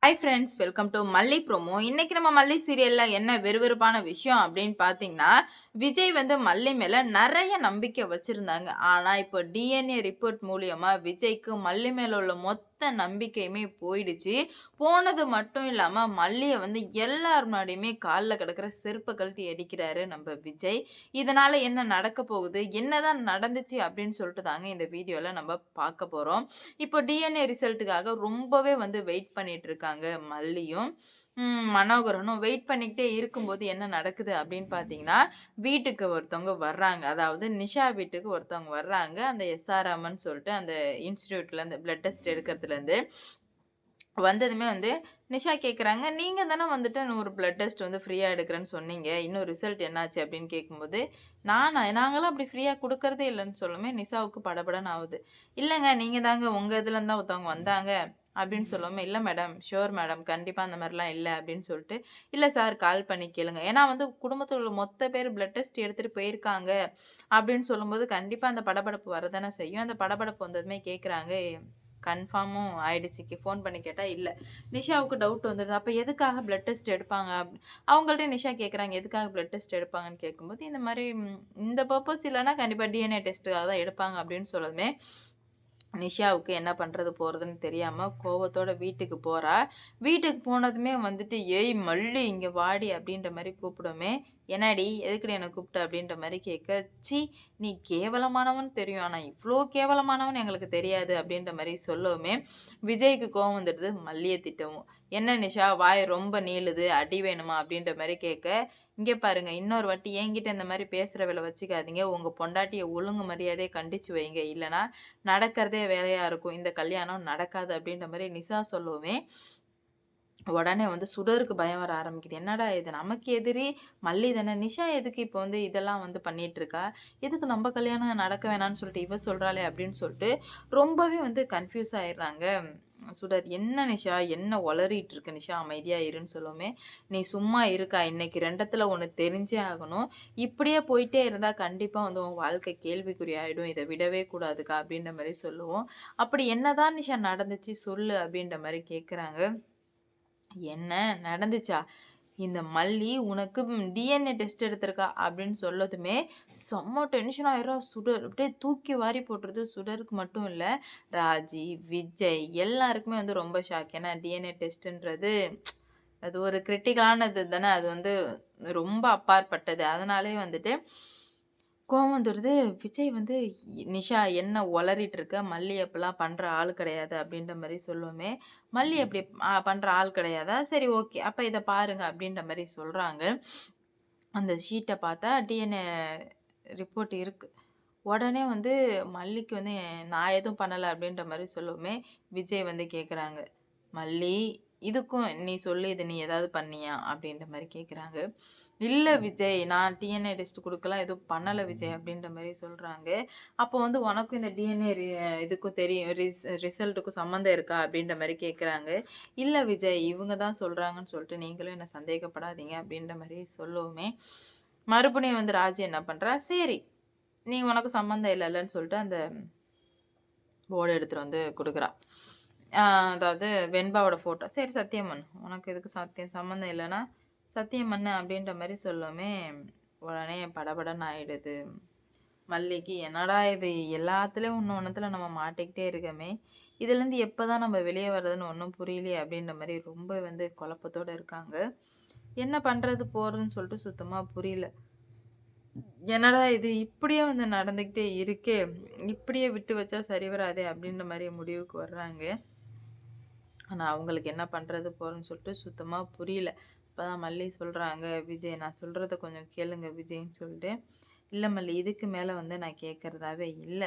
Hi friends, welcome to மல்லி promo. இன்னைக்கு நம்ம மல்லி சீரியல்ல என்ன விறுவிறுப்பான விஷயம் அப்படின்னு பார்த்தீங்கன்னா, விஜய் வந்து மல்லி மேல நெறைய நம்பிக்கை வச்சிருந்தாங்க. ஆனா, இப்போ டிஎன்ஏ ரிப்போர்ட் மூலியமா விஜய்க்கு மல்லி மேல உள்ள மொத்த நம்பிக்கையுமே போயிடுச்சு. போனது மட்டும் இல்லாம மல்லிய வந்து எல்லார் முன்னாடியுமே கால்ல கிடக்கிற செருப்ப கழட்டி அடிக்கிறாரு நம்ம விஜய். இதனால என்ன நடக்க போகுது? என்னதான் நடந்துச்சு? அப்படின்னு சொல்லிட்டு தாங்க இந்த வீடியோல நம்ம பார்க்க போறோம். இப்போ டிஎன்ஏ ரிசல்ட்டுக்காக ரொம்பவே வந்து வெயிட் பண்ணிட்டு இருக்காங்க மல்லியும். மனோகரனும் வெயிட் பண்ணிக்கிட்டே இருக்கும்போது என்ன நடக்குது அப்படின்னு பார்த்தீங்கன்னா, வீட்டுக்கு ஒருத்தவங்க வர்றாங்க. அதாவது நிஷா வீட்டுக்கு ஒருத்தவங்க வர்றாங்க. அந்த எஸ்ஆர்எம்ன்னு சொல்லிட்டு அந்த இன்ஸ்டிடியூட்ல அந்த பிளட் டெஸ்ட் எடுக்கிறதுலேருந்து. வந்ததுமே வந்து நிஷா கேட்குறாங்க, "நீங்க தானே வந்துட்டு ஒரு பிளட் டெஸ்ட் வந்து ஃப்ரீயா எடுக்கிறேன்னு சொன்னீங்க. இன்னும் ரிசல்ட் என்னாச்சு?" அப்படின்னு கேட்கும்போது, நாங்கலாம் அப்படி ஃப்ரீயா குடுக்கறதே இல்லன்னு சொல்லவுமே நிஷாவுக்கு படபடன்னு ஆவுது. "இல்லங்க, நீங்க தாங்க உங்க இதுலருந்து தான் ஒருத்தவங்க வந்தாங்க." அப்படின்னு சொல்லவுமே, "இல்ல மேடம், ஷூர் மேடம். கண்டிப்பா அந்த மாரிலாம் இல்ல." அப்படின்னு சொல்லிட்டு, "இல்ல சார், கால் பண்ணி கேளுங்க." ஏன்னா வந்து குடும்பத்துல உள்ள மொத்த பேர் பிளட் டெஸ்ட் எடுத்துட்டு போயிருக்காங்க அப்படின்னு சொல்லும்போது, கண்டிப்பா அந்த படபடப்பு வரதானே செய்யும். அந்த படபடப்பு வந்ததுமே கேட்குறாங்க, கன்ஃபார்மும் ஆயிடுச்சு. ஃபோன் பண்ணி கேட்டா இல்ல. நிஷாவுக்கு டவுட் வந்துருது. அப்ப எதுக்காக பிளட் டெஸ்ட் எடுப்பாங்க? அவங்கள்ட்ட நிஷா கேட்குறாங்க, எதுக்காக பிளட் டெஸ்ட் எடுப்பாங்கன்னு கேட்கும்போது, இந்த மாரி இந்த பர்ப்பஸ் இல்லன்னா கண்டிப்பா டிஎன்ஏ டெஸ்ட்டுக்காக தான் எடுப்பாங்க அப்படின்னு சொன்னதுமே, நிஷாவுக்கு என்ன பண்றது போறதுன்னு தெரியாம கோவத்தோட வீட்டுக்கு போறா. வீட்டுக்கு போனதுமே வந்துட்டு, "ஏய் மல்லி இங்க வாடி" அப்படின்ற மாரி கூப்பிடவுமே, "என்னாடி? எதுக்குடி என்ன கூப்பிட்ட?" அப்படின்ற மாரி கேட்க, "ச்சீ! நீ கேவலமானவன்னு தெரியும். ஆனா இவ்ளோ கேவலமானவன்னு எங்களுக்கு தெரியாது." அப்படின்ற மாரி சொல்லவுமே, விஜய்க்கு கோவம் வந்துடுது. மல்லிய திட்டவும். "என்ன நிஷா வாய் ரொம்ப நீளுது, அடி வேணுமா?" அப்படின்ற மாரி கேட்க, "இங்க பாருங்க, இன்னொரு வாட்டி என்கிட்ட இந்த மாரி பேசுற வேல வச்சுக்காதீங்க. உங்க பொண்டாட்டிய ஒழுங்கு மரியாதையா கண்டிச்சு வைங்க. இல்லன்னா நடக்கிறதே வேறையா இருக்கும். இந்த கல்யாணம் நடக்காது." அப்படின்ற மாரி நிஷா சொல்லவுமே, உடனே வந்து சுடருக்கு பயம் வர ஆரம்பிக்குது. என்னடா இது! நமக்கு எதிரி மல்லி தானே! நிஷா எதுக்கு இப்போ வந்து இதெல்லாம் வந்து பண்ணிட்டு இருக்கா? எதுக்கு நம்ம கல்யாணம் நடக்க வேணான்னு சொல்லிட்டு இவ சொல்றாளே! அப்படின்னு சொல்லிட்டு ரொம்பவே வந்து கன்ஃப்யூஸ் ஆயிடுறாங்க. சுடர். "என்ன நிஷா? என்ன ஒளறிட்டு இருக்க நிஷா? அமைதியா இருன்னு" சொல்லவுமே, "நீ சும்மா இருக்கா? இன்னைக்கு 2த்துல 1 தெரிஞ்சே ஆகணும். இப்படியே போயிட்டே இருந்தா கண்டிப்பா வந்து உன் வாழ்க்கை கேள்விக்குறி ஆயிடும். இத விடவே கூடாதுக்கா" அப்படின்ற மாரி சொல்லுவோம். "அப்படி என்னதான் நிஷா நடந்துச்சு சொல்லு" அப்படின்ற மாரி கேட்குறாங்க. "என்ன நடந்துச்சா? இந்த மல்லி உனக்கு டிஎன்ஏ டெஸ்ட் எடுத்திருக்கா" அப்படின்னு சொல்லதுமே, செம்ம டென்ஷன் ஆயிர்றா சுடர். அப்படியே தூக்கி வாரி போட்டுருது. சுடருக்கு மட்டும் இல்ல, ராஜி, விஜய் எல்லாருக்குமே வந்து ரொம்ப ஷாக். ஏன்னா டிஎன்ஏ டெஸ்ட்டுன்றது அது ஒரு கிரிட்டிக்கலானது தானே. அது வந்து ரொம்ப அப்பாற்பட்டது. அதனாலேயே வந்துட்டு கோவம் வந்துருது. விஜய் வந்து, "நிஷா என்ன ஒளறிட்டு இருக்க? மல்லி அப்படிலாம் பண்ற ஆள் கிடையாது." அப்படின்ற மாரி சொல்லவுமே, "மல்லி அப்படி பண்ற ஆள் கிடையாதா? சரி, ஓகே. அப்ப இத பாருங்க." அப்படின்ற மாரி சொல்றாங்க. அந்த ஷீட்ட பார்த்தா டிஎன்ஏ ரிப்போர்ட் இருக்கு. உடனே வந்து மல்லிக்கு வந்து, "நான் எதுவும் பண்ணல." அப்படின்ற மாரி சொல்லவுமே, விஜய் வந்து கேட்குறாங்க, "மல்லி, இதுக்கும் நீ சொல்லு. இத நீ ஏதாவது பண்ணியா?" அப்படின்ற மாரி கேட்குறாங்க. "இல்ல விஜய், நான் டிஎன்ஏ டெஸ்ட் குடுக்கலாம் எதுவும் பண்ணல விஜய்." அப்படின்ற மாரி சொல்றாங்க. "அப்போ வந்து உனக்கும் இந்த டிஎன்ஏ இதுக்கும் தெரியும் ரிசல்ட்டுக்கும் சம்மந்தம் இருக்கா?" அப்படின்ற மாரி கேட்குறாங்க. "இல்ல விஜய், இவங்க தான் சொல்றாங்கன்னு சொல்லிட்டு நீங்களும் என்ன சந்தேகப்படாதீங்க." அப்படின்ற மாரி சொல்லவுமே, மறுபடியும் வந்து ராஜி என்ன பண்றா, "சரி, நீ உனக்கு சம்மந்தம் இல்லல்லன்னு" சொல்லிட்டு அந்த போர்டு எடுத்துட்டு வந்து குடுக்குறா. ஆ அதாவது வெண்பாவோட ஃபோட்டோ. "சரி சத்தியம் பண்ணு. உனக்கு இதுக்கு சம்மந்தம் இல்லன்னா, சத்தியம் பண்ணு." அப்படின்ற மாரி சொல்லவுமே, உடனே படபடன்னு ஆயிடுது மல்லிக்கு. "என்னடா இது! எல்லாத்துலயும் ஒண்ணுத்துல நம்ம மாட்டிக்கிட்டே இருக்கோமே! இதுலேருந்து எப்பதான் நம்ம வெளிய வர்றதுன்னு ஒண்ணும் புரியலையே!" அப்படின்ற மாரி ரொம்ப வந்து குழப்பத்தோட இருக்காங்க. என்ன பண்றது போறதுன்னு சொல்லிட்டு சுத்தமா புரியல. என்னடா இது! இப்படியே வந்து நடந்துகிட்டே இருக்கே! இப்படியே விட்டு வச்சா சரி வராதே! அப்படின்ற மாரி முடிவுக்கு வர்றாங்க. ஆனா, அவங்களுக்கு என்ன பண்றது போறதுன்னு சொல்லிட்டு சுத்தமா புரியல. அப்பதான் மல்லி சொல்றாங்க, "விஜய், நான் சொல்றத கொஞ்சம் கேளுங்க விஜய்ன்னு" சொல்லிட்டு. "இல்ல மல்லி, இதுக்கு மேல வந்து நான் கேட்கறதாவே இல்ல.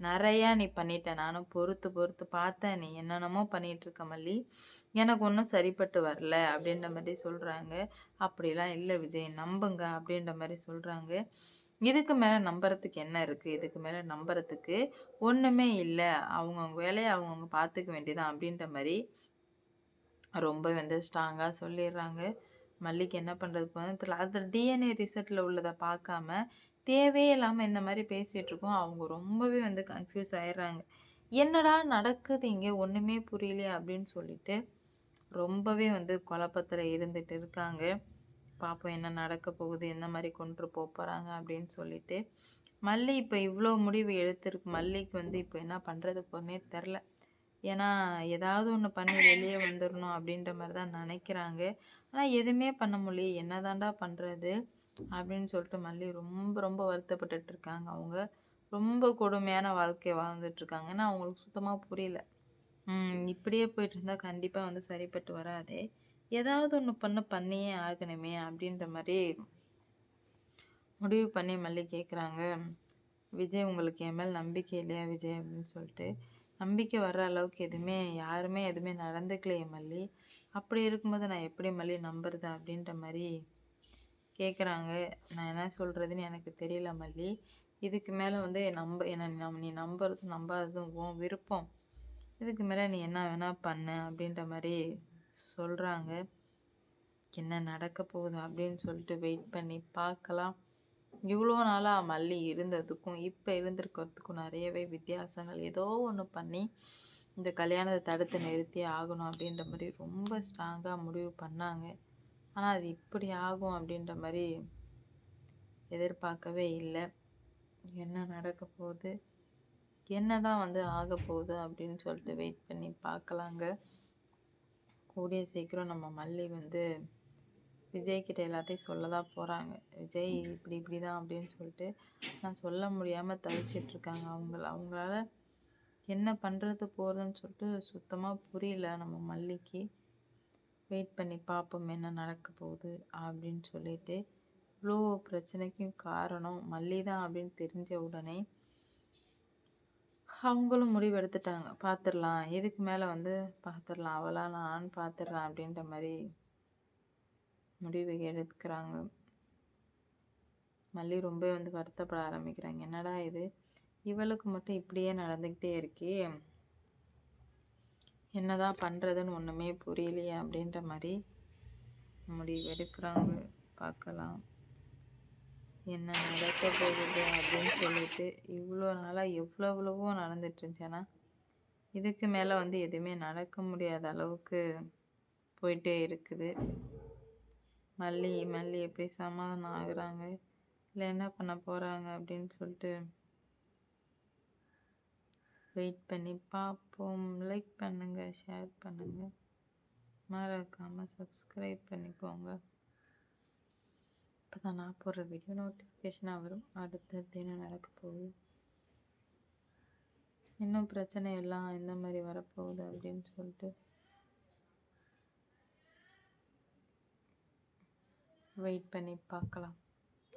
நெறையா நீ பண்ணிட்ட. நானும் பொறுத்து பொறுத்து பார்த்தேன். நீ என்னென்னமோ பண்ணிட்டு இருக்க மல்லி. எனக்கு ஒண்ணும் சரிப்பட்டு வரல." அப்படின்ற மாரி சொல்றாங்க. "அப்படிலாம் இல்ல விஜய், நம்புங்க." அப்படின்ற மாரி சொல்றாங்க. "இதுக்கு மேல நம்புறதுக்கு என்ன இருக்கு? இதுக்கு மேல நம்புறதுக்கு ஒண்ணுமே இல்ல. அவங்கவங்க வேலைய அவங்கவங்க பார்த்துக்க வேண்டியதுதான்." அப்படின்ற மாரி ரொம்ப வந்து ஸ்ட்ராங்கா சொல்லிர்றாங்க. மல்லிக்கு என்ன பண்றது போறதுன்னு தெரியல. அது டிஎன்ஏ ரிசல்ட்ல உள்ளத பார்க்காம, தேவையே இல்லாம இந்த மாரி பேசிட்டுருக்கோம். அவங்க ரொம்பவே வந்து கன்ஃப்யூஸ் ஆயிர்றாங்க. "என்னடா நடக்குது இங்க? ஒண்ணுமே புரியலையே!" அப்படின்னு சொல்லிட்டு ரொம்பவே வந்து குழப்பத்துல இருந்துட்டு இருக்காங்க. பார்ப்போம் என்ன நடக்க போகுது, எந்த மாரி கொண்ட்டு போறாங்க அப்படின்னு சொல்லிட்டு. மல்லி இப்ப இவ்ளோ முடிவு எடுத்திருக்கு. மல்லிக்கு வந்து இப்ப என்ன பண்றது போன்னே தெர்ல. ஏன்னா, ஏதாவது ஒண்ணு பண்ணி வெளிய வந்துரணும் அப்படின்ற மாரி தான் நெனைக்கிறாங்க. ஆனா எதுவுமே பண்ண முடியலையே, என்னதான்டா பண்றது? அப்படின்னு சொல்லிட்டு மல்லி ரொம்ப ரொம்ப வருத்தப்பட்டுட்டு இருக்காங்க அவங்க. ரொம்ப கொடுமையான வாழ்க்கை வாழ்ந்துட்டு இருக்காங்க. ஏன்னா அவங்களுக்கு சுத்தமா புரியல. இப்படியே போயிட்டு இருந்தா கண்டிப்பா வந்து சரிப்பட்டு வராதே. ஏதாவது ஒண்ணு பண்ணியே ஆகணுமே அப்படின்ற மாரி முடிவு பண்ணி மல்லி கேட்குறாங்க. விஜய் உங்களுக்கு என் மேல நம்பிக்கை இல்லையா விஜய் அப்படின்னு சொல்லிட்டு. நம்பிக்கை வர்ற அளவுக்கு யாருமே எதுவுமே நடந்துக்கலையே மல்லி. அப்படி இருக்கும்போது நான் எப்படி மல்லி நம்புறது அப்படின்ற மாரி கேட்குறாங்க. நான் என்ன சொல்றதுன்னு எனக்கு தெரியல மல்லி. இதுக்கு மேல வந்து நீ நம்புறதும் நம்பாததும் உன் விருப்பம். இதுக்கு மேல நீ என்ன வேணா பண்ணு அப்படின்ற மாரி சொல்றாங்க. என்ன நடக்க போகுது அப்படின்னு சொல்லிட்டு வெயிட் பண்ணி பார்க்கலாம். இவ்வளோ நாளா மல்லி இருந்ததுக்கும், இப்ப இருந்திருக்கிறதுக்கும் நிறையவே வித்தியாசங்கள். ஏதோ ஒண்ணு பண்ணி இந்த கல்யாணத்த தடுத்து நிறுத்தியே ஆகணும் அப்படின்ற மாரி ரொம்ப ஸ்ட்ராங்கா முடிவு பண்ணாங்க. ஆனா அது இப்படி ஆகும் அப்படின்ற மாரி எதிர்பார்க்கவே இல்ல. என்ன நடக்க போகுது? என்னதான் வந்து ஆகப்போகுது அப்படின்னு சொல்லிட்டு வெயிட் பண்ணி பார்க்கலாங்க. கூடிய சீக்கிரம் நம்ம மல்லி வந்து விஜய் கிட்ட எல்லாத்தையும் சொல்லதான் போறாங்க. விஜய் இப்படி இப்படிதான் அப்படின்னு சொல்லிட்டு நான் சொல்ல முடியாம தவிச்சிட்டு இருக்காங்க. அவங்களால என்ன பண்றது போறதுன்னு சொல்லிட்டு சுத்தமா புரியல நம்ம மல்லிக்கு. வெயிட் பண்ணி பார்ப்போம் என்ன நடக்க போகுது அப்படின்னு சொல்லிட்டு. இவ்வளோ பிரச்சனைக்கும் காரணம் மல்லி தான் அப்படின்னு தெரிஞ்ச உடனே அவங்களும் முடிவெடுத்துட்டாங்க. பார்த்துடலாம். இதுக்கு மேல வந்து பார்த்துடலாம். அவளா நானான்னு பார்த்துடுறேன் அப்படின்ற மாரி முடிவு எடுக்கிறாங்க. மல்லி ரொம்ப வந்து வருத்தப்பட ஆரம்பிக்கிறாங்க. என்னடா இது? இவளுக்கு மட்டும் இப்படியே நடந்துக்கிட்டே இருக்கே. என்னதான் பண்றதுன்னு ஒண்ணுமே புரியலையே அப்படின்ற மாரி முடிவு எடுக்கிறாங்க. பார்க்கலாம். என்ன நடக்க போகுது அப்படின்னு சொல்லிட்டு. இவ்வளோ நாளா எவ்வளவோ நடந்துட்டு இருந்துச்சு. ஆனா இதுக்கு மேல வந்து எதுவுமே நடக்க முடியாத அளவுக்கு போயிட்டே இருக்குது. மல்லி எப்படி சமாதானம் ஆகுறாங்க? இல்ல என்ன பண்ண போறாங்க அப்படின்னு சொல்லிட்டு வெயிட் பண்ணி பார்ப்போம். லைக் பண்ணுங்க, ஷேர் பண்ணுங்க. மறக்காம சப்ஸ்கிரைப் பண்ணிக்கோங்க. அப்பதான் நான் போடுற வீடியோ நோட்டிஃபிகேஷனாக வரும். அடுத்தடுத்து என்ன நடக்க போகுது, இன்னும் பிரச்சனை எல்லாம் எந்த மாதிரி வரப்போகுது அப்படின்னு சொல்லிட்டு வெயிட் பண்ணி பார்க்கலாம்.